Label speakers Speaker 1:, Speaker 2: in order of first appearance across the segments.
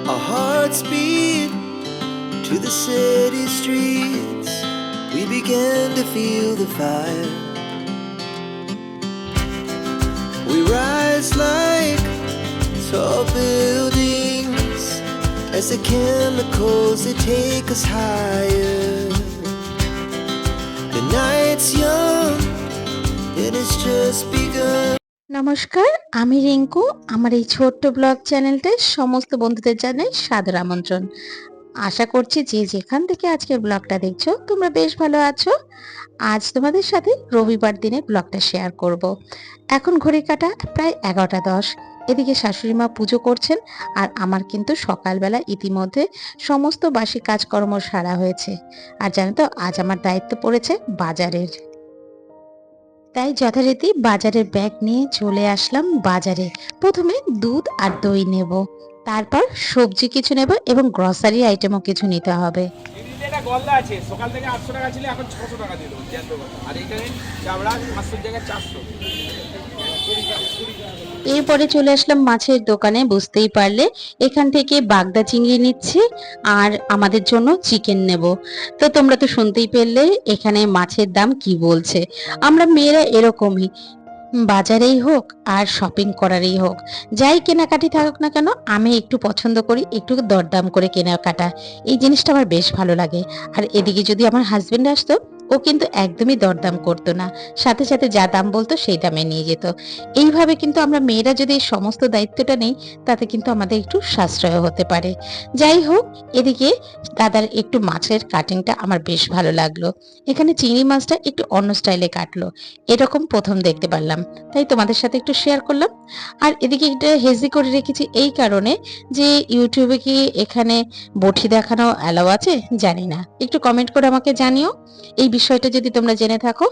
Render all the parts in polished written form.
Speaker 1: Our hearts beat to the city streets. We began to feel the fire. We rise like tall buildings as the chemicals they take us higher. The night's young and it's just begun.
Speaker 2: নমস্কার, আমি রিঙ্কু। আমার এই ছোট্ট blog চ্যানেলটায় সমস্ত বন্ধুদের জানাই সাদর আমন্ত্রণ। আশা করছি যে যেখান থেকে আজকের ব্লগটা দেখছো তোমরা বেশ ভালো আছো। আজ তোমাদের সাথে রবিবার দিনে ব্লগটা শেয়ার করব। এখন ঘড়ির কাঁটা প্রায় 11টা 10। এদিকে শাশুড়ি মা পুজো করছেন, আর আমার কিন্তু সকালবেলা ইতিমধ্যে সমস্ত বাসি কাজকর্ম সারা হয়েছে। আর জানো তো, আজ আমার দায়িত্ব পড়েছে বাজারের। তাই যথারীতি বাজারের ব্যাগ নিয়ে চলে আসলাম বাজারে। প্রথমে দুধ আর দই নেব, তারপর সবজি কিছু নেব এবং গ্রসারি আইটেমও কিছু নিতে হবে।
Speaker 3: এটা গলদা আছে, সকাল থেকে 800 টাকা ছিল, এখন 600 টাকা দিল জ্যান্ত কথা। আর এইখানে চাবড়া 500 জায়গায় 400।
Speaker 2: এরপরে চলে আসলাম মাছের দোকানে। বুঝতেই পারলে এখান থেকে বাগদা চিংড়ি নিচ্ছি, আর আমাদের জন্য চিকেন নেব। তো তোমরা তো শুনতেই পেলে এখানে মাছের দাম কি বলছে। আমরা মেয়েরা এরকমই, বাজারেই হোক আর শপিং করারই হোক, যাই কেনাকাটি থাকুক না কেন, আমি একটু পছন্দ করি একটু দরদাম করে কেনাকাটা। এই জিনিসটা আমার বেশ ভালো লাগে। আর এদিকে যদি আমার হাজবেন্ড আসতো, ও কিন্তু একদমই দরদাম করতো না, সাথে সাথে যা দাম বলতো সেই দামে নিয়ে যেত। এইভাবে কিন্তু আমরা মেয়েরা যদি এই সমস্ত দায়িত্বটা নেই, তাতে কিন্তু আমাদের একটু সাশ্রয় হতে পারে। যাই হোক, এদিকে দাদার একটু মাছের কাটিংটা আমার বেশ ভালো লাগলো। এখানে চিংড়ি মাছটা একটু অন্য স্টাইলে কাটলো, এরকম প্রথম দেখতে পারলাম, তাই তোমাদের সাথে একটু শেয়ার করলাম। আর এদিকে এটা হেজি করে রেখেছি এই কারণে যে ইউটিউবে কি এখানে বটি দেখানো অ্যালাউ আছে জানি না, একটু কমেন্ট করে আমাকে জানিও এই বিষয়টা যদি তোমরা জেনে থাকো।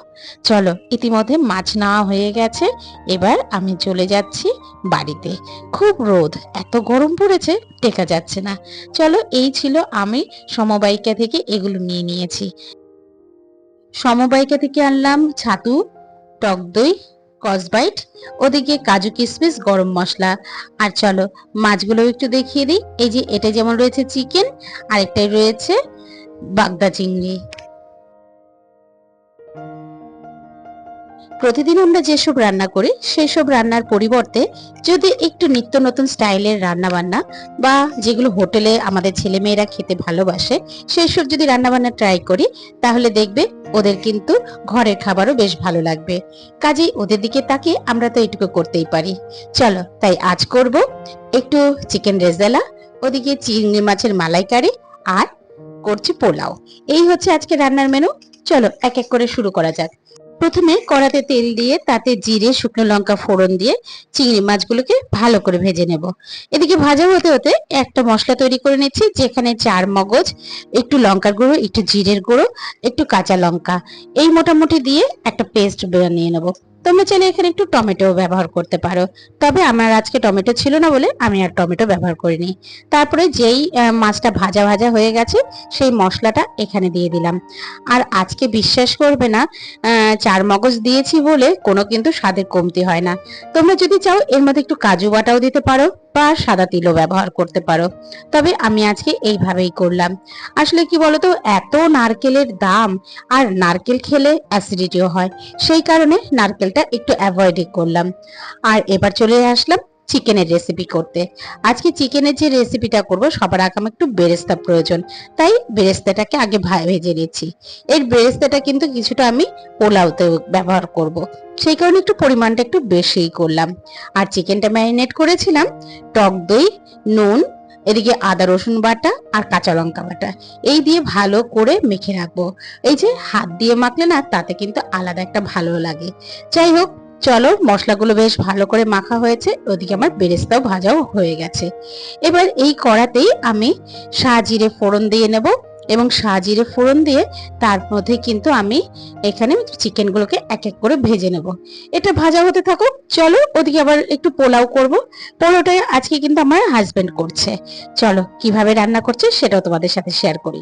Speaker 2: চলো, ইতিমধ্যে মাছ নেওয়া হয়ে গেছে, এবার আমি চলে যাচ্ছি বাড়িতে। খুব রোদ, এত গরম পড়েছে, টেকা যাচ্ছে না। চলো, এই ছিল আমি সমবায়িকা থেকে এগুলো নিয়ে নিয়েছি। সমবায়িকা থেকে আনলাম ছাতু, টক দই, কসবাইট, ওদিকে কাজু কিশমিশ, গরম মশলা। আর চলো মাছগুলো একটু দেখিয়ে দিই। এই যে এটা যেমন রয়েছে চিকেন, আরেকটাই রয়েছে বাগদা চিংড়ি। প্রতিদিন আমরা যেসব রান্না করি সেই সব রান্নার পরিবর্তে যদি একটু নিত্য নতুন স্টাইলের রান্না বান্না, বা যেগুলো হোটেলে আমাদের ছেলে মেয়েরা খেতে ভালোবাসে, সেই সব যদি রান্না বান্না ট্রাই করি, তাহলে দেখবে ওদের কিন্তু ঘরের খাবারও বেশ ভালো লাগবে। কাজেই ওদের দিকে তাকিয়ে আমরা তো এটুকু করতেই পারি। চলো, তাই আজ করব একটু চিকেন রেজালা, ওদিকে চিংড়ি মাছের মালাইকারি, আর করছি পোলাও। এই হচ্ছে আজকে রান্নার মেনু। চলো এক এক করে শুরু করা যাক। প্রথমে কড়াতে তেল দিয়ে তাতে জিরে, শুকনো লঙ্কা ফোড়ন দিয়ে চিংড়ি মাছগুলোকে ভালো করে ভেজে নেব। এদিকে ভাজা হতে হতে একটা মশলা তৈরি করে নিচ্ছি, যেখানে 4 মগজ, একটু লঙ্কার গুঁড়ো, একটু জিরের গুঁড়ো, একটু কাঁচা লঙ্কা, এই মোটামুটি দিয়ে একটা পেস্ট বানিয়ে নেব। তোমরা চাইলে এখানে একটু টমেটো ব্যবহার করতে পারো, তবে আমার আজকে টমেটো ছিল না বলে আমি আর টমেটো ব্যবহার করিনি। তারপরে যেই মাছটা ভাজা ভাজা হয়ে গেছে, সেই মশলাটা এখানে দিয়ে দিলাম। আর আজকে বিশ্বাস করবে না, 4 মগজ দিয়েছি বলে কোনো কিন্তু স্বাদের কমতি হয় না। তোমরা যদি চাও এর মধ্যে একটু কাজু বাটাও দিতে পারো, বা সাদা তিলও ব্যবহার করতে পারো, তবে আমি আজকে এইভাবেই করলাম। আসলে কি বলতো, এত নারকেলের দাম, আর নারকেল খেলে অ্যাসিডিটিও হয়, সেই কারণে নারকেলটা একটু অ্যাভয়েডই করলাম। আর এবার চলে আসলাম চিকেনের রেসিপি করতে। আজকে চিকেনের যে রেসিপিটা করব, সবার আগে আমার একটু বেরেস্তা প্রয়োজন, তাই বেরেস্তাটাকে আগে ভেজে নিচ্ছি। এর বেরেস্তাটা কিন্তু কিছুটা আমি পোলাওতে ব্যবহার করব, সেই কারণে একটু পরিমাণটা একটু বেশিই করলাম। আর চিকেনটা ম্যারিনেট করেছিলাম টক দই, নুন, এদিকে আদা রসুন বাটা আর কাঁচা লঙ্কা বাটা, এই দিয়ে ভালো করে মেখে রাখবো। এই যে হাত দিয়ে মাখলে না, তাতে কিন্তু আলাদা একটা ভালো লাগে। যাই হোক, চলো, মশলাগুলো বেশ ভালো করে মাখা হয়েছে, ওদিকে আমার বেরেস্তাও ভাজাও হয়ে গেছে। এবার এই কড়াতেই আমি সাজিরে ফোড়ন দিয়ে নেব, এবং সাজিরে ফোড়ন দিয়ে তার মধ্যে কিন্তু আমি এখানে চিকেনগুলোকে এক এক করে ভেজে নেব। এটা ভাজা হতে থাকুক। চলো, ওদিকে আবার একটু পোলাও করব। পোলাওটা আজকে কিন্তু আমার হাজবেন্ড করছে। চলো কিভাবে রান্না করছে সেটাও তোমাদের সাথে শেয়ার করি।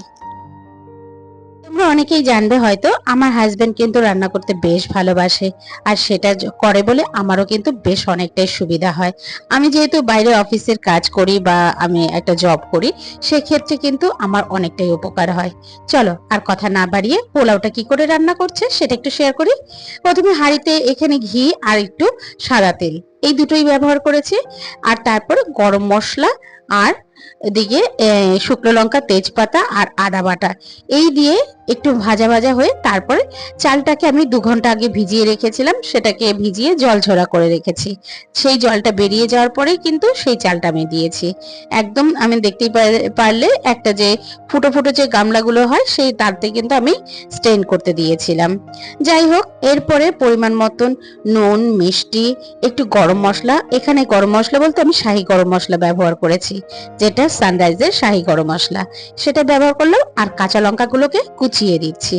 Speaker 2: তোমরা অনেকেই জানবে হয়তো আমার হাজবেন্ড কিন্তু রান্না করতে বেশ ভালোবাসে, আর সেটা করে বলে আমারও কিন্তু বেশ অনেকটাই সুবিধা হয়। আমি যেহেতু বাইরে অফিসের কাজ করি বা আমি একটা জব করি, সেক্ষেত্রে কিন্তু আমার অনেকটাই উপকার হয়। চলো আর কথা না বাড়িয়ে পোলাওটা কি করে রান্না করছে সেটা একটু শেয়ার করি। প্রথমে হাঁড়িতে এখানে ঘি আর একটু সাদা তেল, এই দুটোই ব্যবহার করেছি। আর তারপরে গরম মশলা আর এদিকে শুকনো লঙ্কা, তেজপাতা আর আদা বাটা এই দিয়ে একটু ভাজা ভাজা হয়ে তারপরে চালটাকে আমি 2 ঘন্টা আগে ভিজিয়ে রেখেছিলাম, সেটাকে ভিজিয়ে জল ঝরা করে রেখেছি। সেই জলটা বেরিয়ে যাওয়ার পরে কিন্তু সেই চালটা আমি দিয়েছি। একদম আমি দেখতেই পারলে একটা যে ফুটো ফুটো যে গামলাগুলো হয় সেই তাতে কিন্তু আমি স্টেইন করতে দিয়েছিলাম। যাই হোক, এরপরে পরিমাণ মতন নুন, মিষ্টি, একটু গরম মশলা, এখানে গরম মশলা বলতে আমি শাহী গরম মশলা ব্যবহার করেছি, যেটা সানরাইজের শাহী গরম মশলা, সেটা ব্যবহার করলাম। আর কাঁচা লঙ্কাগুলোকে কুচিয়ে দিচ্ছি।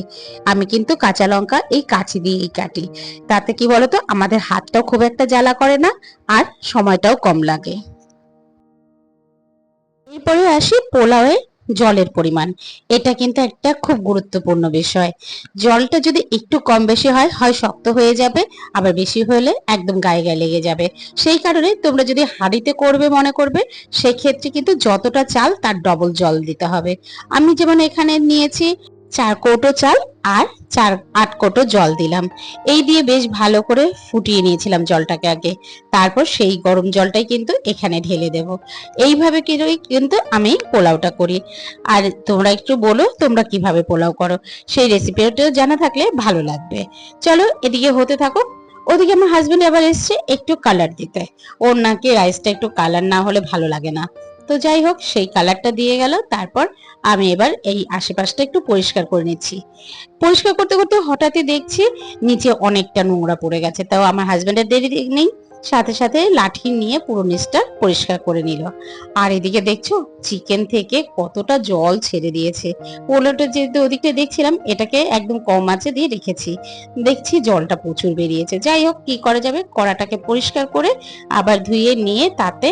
Speaker 2: আমি কিন্তু কাঁচা লঙ্কা এই কাঁচি দিয়েই কাটি, তাতে কি বলতো আমাদের হাতটাও খুব একটা জ্বালা করে না আর সময়টাও কম লাগে। এরপরে আসি পোলাওয়ে জলের পরিমাণ। এটা কিন্তু একটা খুব গুরুত্বপূর্ণ বিষয়। জলটা যদি একটু কম বেশি হয়, হয় শক্ত হয়ে যাবে, আবার বেশি হলে একদম গায়ে গায়ে লেগে যাবে। সেই কারণে তোমরা যদি হাঁড়িতে করবে মনে করবে, সেক্ষেত্রে কিন্তু যতটা চাল তার ডবল জল দিতে হবে। আমি যেমন এখানে নিয়েছি 4 কৌটো চাল আর 8 কৌটো জল দিলাম। এই দিয়ে বেশ ভালো করে ফুটিয়ে নিয়েছিলাম জলটাকে আগে, তারপর সেই গরম জলটাই কিন্তু এখানে ঢেলে দেব। এইভাবে কিন্তু আমি পোলাওটা করি। আর তোমরা একটু বলো তোমরা কিভাবে পোলাও করো, সেই রেসিপিটা জানা থাকলে ভালো লাগবে। চলো এদিকে হতে থাকো। ওদিকে আমার হাজবেন্ড আবার এসছে একটু কালার দিতে, ওর নাকি রাইসটা একটু কালার না হলে ভালো লাগে না। তো যাই হোক, সেই কালারটা দিয়ে গেল। তারপর আমি এবার এই আশেপাশটা একটু পরিষ্কার করে নিচ্ছি। পরিষ্কার করতে করতে হঠাৎই দেখছি নিচে অনেকটা নোংরা পড়ে গেছে। তাও আমার হাজবেন্ডের দেরি নেই, সাথে সাথে লাঠি নিয়ে পুরো নিচটা পরিষ্কার করে নিল। আর এদিকে দেখছো চিকেন থেকে কতটা জল ছেড়ে দিয়েছে। পোলাওটা যেহেতু ওদিকটা দেখছিলাম, এটাকে একদম কম আঁচে দিয়ে রেখেছি, দেখছি জলটা প্রচুর বেরিয়েছে। যাই হোক, কি করা যাবে, কড়াটাকে পরিষ্কার করে আবার ধুয়ে নিয়ে তাতে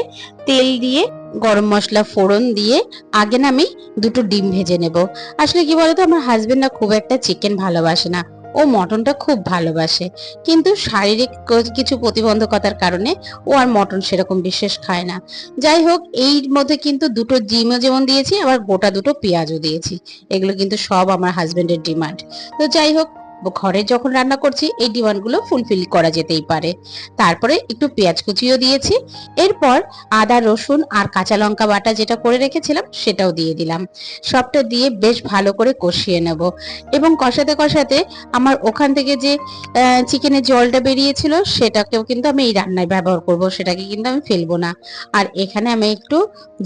Speaker 2: তেল দিয়ে গরম মশলা ফোড়ন দিয়ে আগে না আমি 2টো ডিম ভেজে নেব। আসলে কি বলতো, আমার হাজবেন্ড না খুব একটা চিকেন ভালোবাসে না, ও মটনটা খুব ভালোবাসে, কিন্তু শারীরিক কিছু প্রতিবন্ধকতার কারণে ও আর মটন সেরকম বিশেষ খায় না। যাই হোক, এই মধ্যে কিন্তু 2টো ডিমও যেমন দিয়েছি, আবার গোটা 2টো পেঁয়াজও দিয়েছি। এগুলো কিন্তু সব আমার হাজবেন্ডের ডিমান্ড। তো যাই হোক, ঘরে যখন রান্না করছি এই ডিমান্ডগুলো ফুলফিল করা যেতেই পারে। তারপরে একটু পেঁয়াজ কুচিও দিয়েছি। এরপর আদা, রসুন আর কাঁচা লঙ্কা বাটা যেটা করে রেখেছিলাম সেটাও দিয়ে দিলাম। সবটা দিয়ে বেশ ভালো করে কষিয়ে নেব। এবং কষাতে কষাতে আমার ওখান থেকে যে চিকেনের জলটা বেরিয়েছিল সেটাকেও কিন্তু আমি এই রান্নায় ব্যবহার করব, সেটাকে কিন্তু আমি ফেলবো না। আর এখানে আমি একটু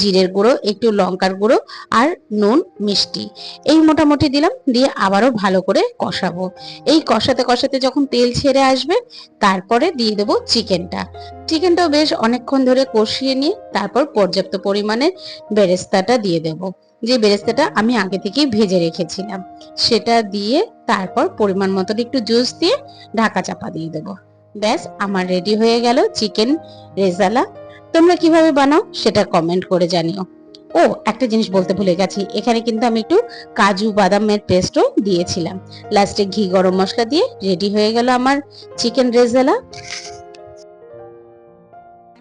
Speaker 2: জিরের গুঁড়ো, একটু লঙ্কার গুঁড়ো আর নুন, মিষ্টি এই মোটামুটি দিলাম, দিয়ে আবারও ভালো করে কষাবো। এই কষাতে কষাতে যখন তেল ছেড়ে আসবে, তারপরে দিয়ে দেবো চিকেনটাও বেশ অনেকক্ষণ ধরে কষিয়ে নিয়ে তারপর পর্যাপ্ত পরিমাণে বেরেস্তাটা দিয়ে দেব, যে বেরেস্তাটা আমি আগে থেকেই ভেজে রেখেছিলাম সেটা দিয়ে তারপর পরিমাণ মতন একটু জুস দিয়ে ঢাকা চাপা দিয়ে দেবো। ব্যাস, আমার রেডি হয়ে গেল চিকেন রেজালা। তোমরা কিভাবে বানাও সেটা কমেন্ট করে জানিও। ও একটা জিনিস বলতে ভুলে গেছি, এখানে কিন্তু আমি একটু কাজু বাদামের পেস্টও দিয়েছিলাম। লাস্টে ঘি গরম মশলা দিয়ে রেডি হয়ে গেল আমার চিকেন রেজালা।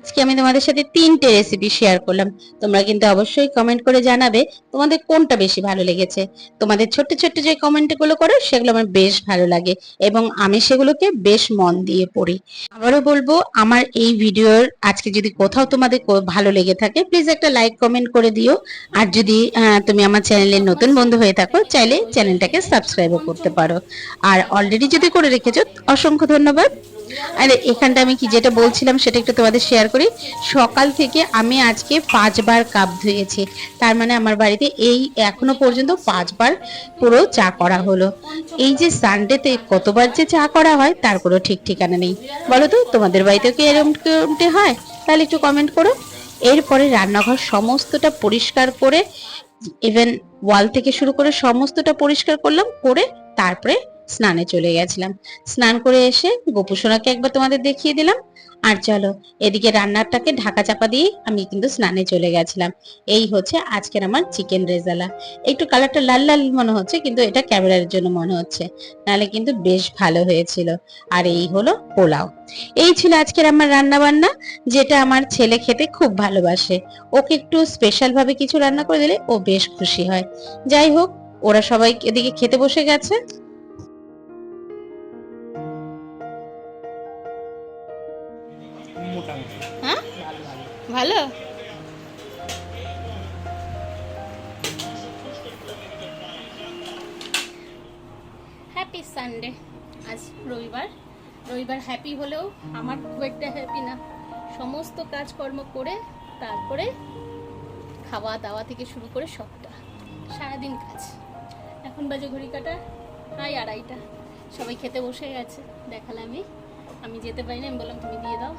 Speaker 2: আজকে আমি তোমাদের সাথে 3টে রেসিপি শেয়ার করলাম। তোমরা কিন্তু অবশ্যই কমেন্ট করে জানাবে তোমাদের কোনটা বেশি ভালো লেগেছে। তোমাদের ছোট্ট ছোট্ট যে কমেন্টগুলো করো সেগুলো আমার বেশ ভালো লাগে এবং আমি সেগুলোকে বেশ মন দিয়ে পড়ি। আবারও বলবো, আমার এই ভিডিওর আজকে যদি কোথাও তোমাদের ভালো লেগে থাকে, প্লিজ একটা লাইক কমেন্ট করে দিও। আর যদি তুমি আমার চ্যানেলের নতুন বন্ধু হয়ে থাকো, চাইলে চ্যানেলটাকে সাবস্ক্রাইবও করতে পারো। আর অলরেডি যদি করে রেখেছো, অসংখ্য ধন্যবাদ। আর এখানটা আমি কি যেটা বলছিলাম সেটা একটু তোমাদের শেয়ার করি। সকাল থেকে আমি আজকে 5বার কাপ ধুয়েছি, তার মানে আমার বাড়িতে এই এখনো পর্যন্ত 5বার পুরো চা করা হলো। এই যে সানডেতে কতবার যে চা করা হয় তার কোনো ঠিক ঠিকানা নেই। বলো তো, তোমাদের বাড়িতেও কি এরকমটি হয়? তাহলে একটু কমেন্ট করো। এরপরে রান্নাঘর সমস্তটা পরিষ্কার করে, ইভেন ওয়াল থেকে শুরু করে সমস্তটা পরিষ্কার করলাম, করে তারপরে স্নানে চলে গেছিলাম। স্নান করে এসে গোপুসোনাকে একবার তোমাদের দেখিয়ে দিলাম। আর চলো এদিকে রান্নাটাকে ঢাকা চাপা দিয়ে আমি কিন্তু স্নানে চলে গেছিলাম। এই হচ্ছে আজকের আমার চিকেন রেজালা। একটু কালারটা লাল লাল মনে হচ্ছে, কিন্তু এটা ক্যামেরার জন্য মনে হচ্ছে, নাহলে কিন্তু বেশ ভালো হয়েছিল। আর এই হলো পোলাও। এই ছিল আজকের আমার রান্না বান্না, যেটা আমার ছেলে খেতে খুব ভালোবাসে। ওকে একটু স্পেশাল ভাবে কিছু রান্না করে দিলে ও বেশ খুশি হয়। যাই হোক, ওরা সবাই এদিকে খেতে বসে গেছে।
Speaker 3: মোটামুটি
Speaker 2: হ্যাঁ, ভালো। Happy Sunday. আজ রবিবার। রবিবার হ্যাপি হলেও আমার খুব একটা হ্যাপি না। সমস্ত কাজকর্ম করে তারপরে খাওয়া দাওয়া থেকে শুরু করে সবটা সারাদিন কাজ। এখন বাজে ঘড়ি কাটা প্রায় 2:30। সবাই খেতে বসে গেছে। দেখালাম আমি যেতে পারিনি, আমি বললাম তুমি দিয়ে দাও,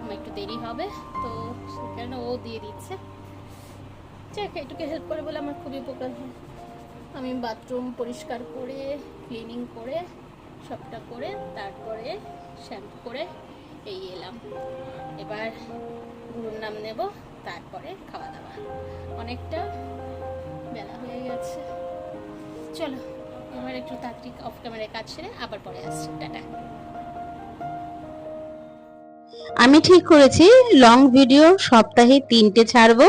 Speaker 2: আমার একটু দেরি হবে, তো সেখানে ও দিয়ে দিচ্ছে। যাক, একটুকে হেল্প করে বলে আমার খুবই উপকার হয়। আমি বাথরুম পরিষ্কার করে ক্লিনিং করে সবটা করে তারপরে শ্যাম্পু করে এই এলাম। এবার গুরুর নাম নেব, তারপরে খাওয়া দাওয়া। অনেকটা বেলা হয়ে গেছে। চলো এবার একটু তাড়াতাড়ি অফ ক্যামেরায় কাজ সেরে আবার পরে আসছি। টাটা। আমি ঠিক করেছি লং ভিডিও সপ্তাহে 3টে ছাড়বো,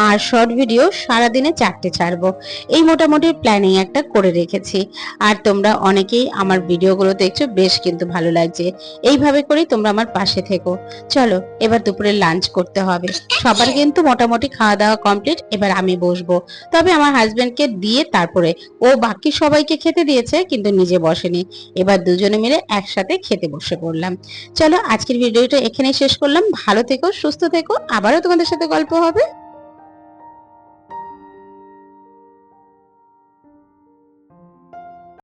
Speaker 2: আর শর্ট ভিডিও সারাদিনে 4টে ছাড়বো। এই মোটামুটি প্ল্যানিং একটা করে রেখেছি। আর তোমরা অনেকেই আমার ভিডিওগুলো দেখছো, বেশ কিন্তু ভালো লাগছে। এইভাবে করেই তোমরা আমার পাশে থেকো। চলো এবার দুপুরে লাঞ্চ করতে হবে। সবার কিন্তু মোটামুটি খাওয়া দাওয়া কমপ্লিট। এবার আমি বসবো, তবে আমার হাজবেন্ডকে দিয়ে তারপরে। ও বাকি সবাইকে খেতে দিয়েছে কিন্তু নিজে বসেনি। এবার দুজনে মিলে একসাথে খেতে বসে পড়লাম। চলো আজকের ভিডিওটা এখানেই শেষ করলাম। ভালো থেকো, সুস্থ থেকো, আবারও তোমাদের সাথে গল্প হবে।